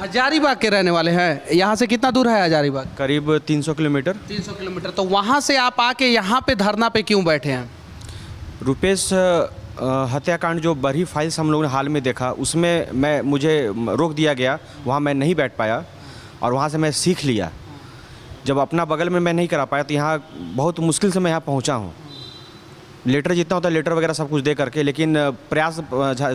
हजारीबाग के रहने वाले हैं। यहाँ से कितना दूर है हजारीबाग? करीब 300 किलोमीटर। 300 किलोमीटर। तो वहाँ से आप आके यहाँ पे धरना पे क्यों बैठे हैं? रुपेश हत्याकांड जो बड़ी फाइल्स हम लोगों ने हाल में देखा, उसमें मुझे रोक दिया गया, वहाँ मैं नहीं बैठ पाया और वहाँ से मैं सीख लिया। जब अपना बगल में मैं नहीं करा पाया तो यहाँ बहुत मुश्किल से मैं यहाँ पहुँचा हूँ। लेटर जितना होता है लेटर वगैरह सब कुछ दे करके, लेकिन प्रयास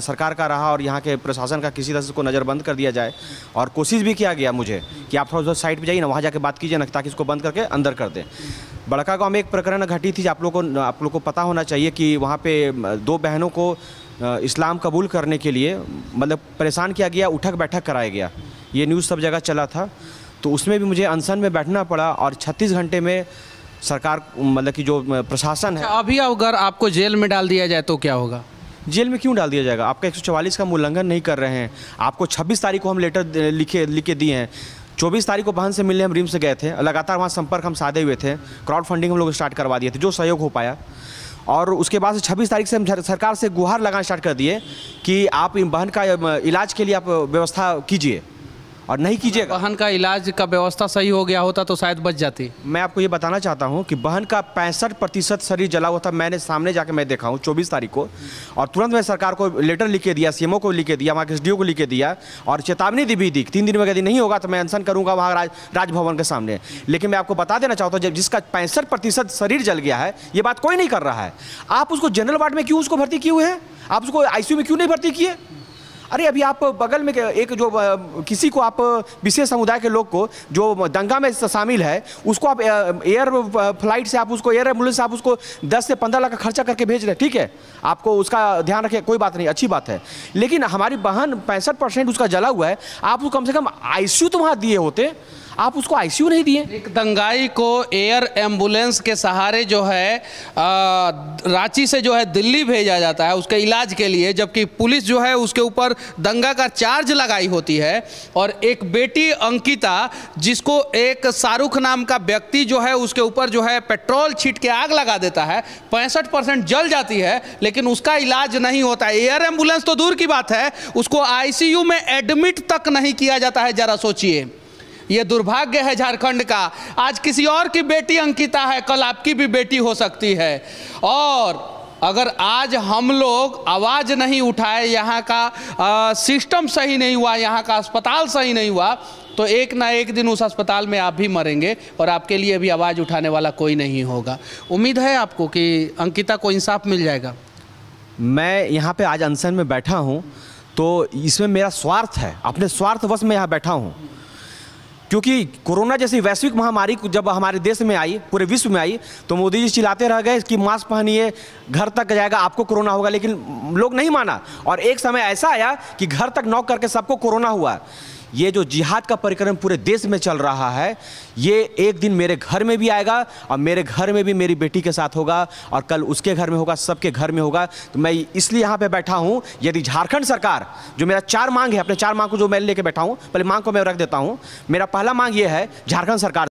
सरकार का रहा और यहाँ के प्रशासन का किसी तरह से इसको नज़रबंद कर दिया जाए। और कोशिश भी किया गया मुझे कि आप थोड़ा साइड पे जाइए ना, वहाँ जाके बात कीजिए ना, ताकि इसको बंद करके अंदर कर दें। बड़का गाँव में एक प्रकरण घटी थी, आप लोग को पता होना चाहिए कि वहाँ पे 2 बहनों को इस्लाम कबूल करने के लिए मतलब परेशान किया गया, उठक बैठक कराया गया। ये न्यूज़ सब जगह चला था। तो उसमें भी मुझे अनशन में बैठना पड़ा और 36 घंटे में सरकार मतलब कि जो प्रशासन है। अभी अगर आपको जेल में डाल दिया जाए तो क्या होगा? जेल में क्यों डाल दिया जाएगा? आपका 144 का उल्लंघन नहीं कर रहे हैं। आपको 26 तारीख को हम लेटर लिख के दिए हैं। 24 तारीख को बहन से मिलने हम रिम्स से गए थे, लगातार वहाँ संपर्क हम साधे हुए थे, क्राउड फंडिंग हम लोग स्टार्ट करवा दिए थे जो सहयोग हो पाया। और उसके बाद से 26 तारीख से हम सरकार से गुहार लगाना स्टार्ट कर दिए कि आप इन बहन का इलाज के लिए आप व्यवस्था कीजिए और नहीं कीजिएगा। बहन का इलाज का व्यवस्था सही हो गया होता तो शायद बच जाती। मैं आपको ये बताना चाहता हूँ कि बहन का 65% शरीर जला हुआ था। मैंने सामने जाके मैं देखा हूँ 24 तारीख को, और तुरंत मैं सरकार को लेटर लिख के दिया, सीएमओ को लिख के दिया, वहाँ के एसडीओ को लिख के दिया और चेतावनी भी दी 3 दिन में यदि नहीं होगा तो मैं अनशन करूँगा वहाँ राजभवन के सामने। लेकिन मैं आपको बता देना चाहता हूँ, जब जिसका 65% शरीर जल गया है, ये बात कोई नहीं कर रहा है। आप उसको जनरल वार्ड में क्यों उसको भर्ती किए हुए हैं? आप उसको आईसीयू में क्यों नहीं भर्ती किए? अरे अभी आप बगल में एक जो किसी को आप विशेष समुदाय के लोग को जो दंगा में शामिल है, उसको आप एयर फ्लाइट से आप उसको एयर एम्बुलेंस से आप उसको 10 से 15 लाख का खर्चा करके भेज रहे हैं। ठीक है, आपको उसका ध्यान रखें, कोई बात नहीं, अच्छी बात है। लेकिन हमारी बहन 65% उसका जला हुआ है, आप उसको कम से कम आईसीयू तो वहाँ दिए होते, आप उसको आईसीयू नहीं दिए। एक दंगाई को एयर एम्बुलेंस के सहारे जो है रांची से जो है दिल्ली भेजा जाता है उसके इलाज के लिए, जबकि पुलिस जो है उसके ऊपर दंगा का चार्ज लगाई होती है। और एक बेटी अंकिता, जिसको एक शाहरुख नाम का व्यक्ति जो है उसके ऊपर जो है पेट्रोल छीट के आग लगा देता है, 65% जल जाती है, लेकिन उसका इलाज नहीं होता है। एयर एम्बुलेंस तो दूर की बात है, उसको आईसीयू में एडमिट तक नहीं किया जाता है। जरा सोचिए, ये दुर्भाग्य है झारखंड का। आज किसी और की बेटी अंकिता है, कल आपकी भी बेटी हो सकती है। और अगर आज हम लोग आवाज़ नहीं उठाए, यहाँ का सिस्टम सही नहीं हुआ, यहाँ का अस्पताल सही नहीं हुआ, तो एक ना एक दिन उस अस्पताल में आप भी मरेंगे और आपके लिए भी आवाज़ उठाने वाला कोई नहीं होगा। उम्मीद है आपको कि अंकिता को इंसाफ मिल जाएगा? मैं यहाँ पे आज अनशन में बैठा हूँ तो इसमें मेरा स्वार्थ है, अपने स्वार्थवश में यहाँ बैठा हूँ। क्योंकि कोरोना जैसी वैश्विक महामारी जब हमारे देश में आई, पूरे विश्व में आई, तो मोदी जी चिल्लाते रह गए कि मास्क पहनिए, घर तक जाएगा, आपको कोरोना होगा, लेकिन लोग नहीं माना। और एक समय ऐसा आया कि घर तक नॉक करके सबको कोरोना हुआ। ये जो जिहाद का परिक्रम पूरे देश में चल रहा है, ये एक दिन मेरे घर में भी आएगा और मेरे घर में भी मेरी बेटी के साथ होगा और कल उसके घर में होगा, सबके घर में होगा। तो मैं इसलिए यहाँ पे बैठा हूँ। यदि झारखंड सरकार, जो मेरा 4 मांग है, अपने 4 मांग को जो मैं लेके बैठा हूँ, पहले मांग को मैं रख देता हूँ। मेरा पहला मांग ये है, झारखंड सरकार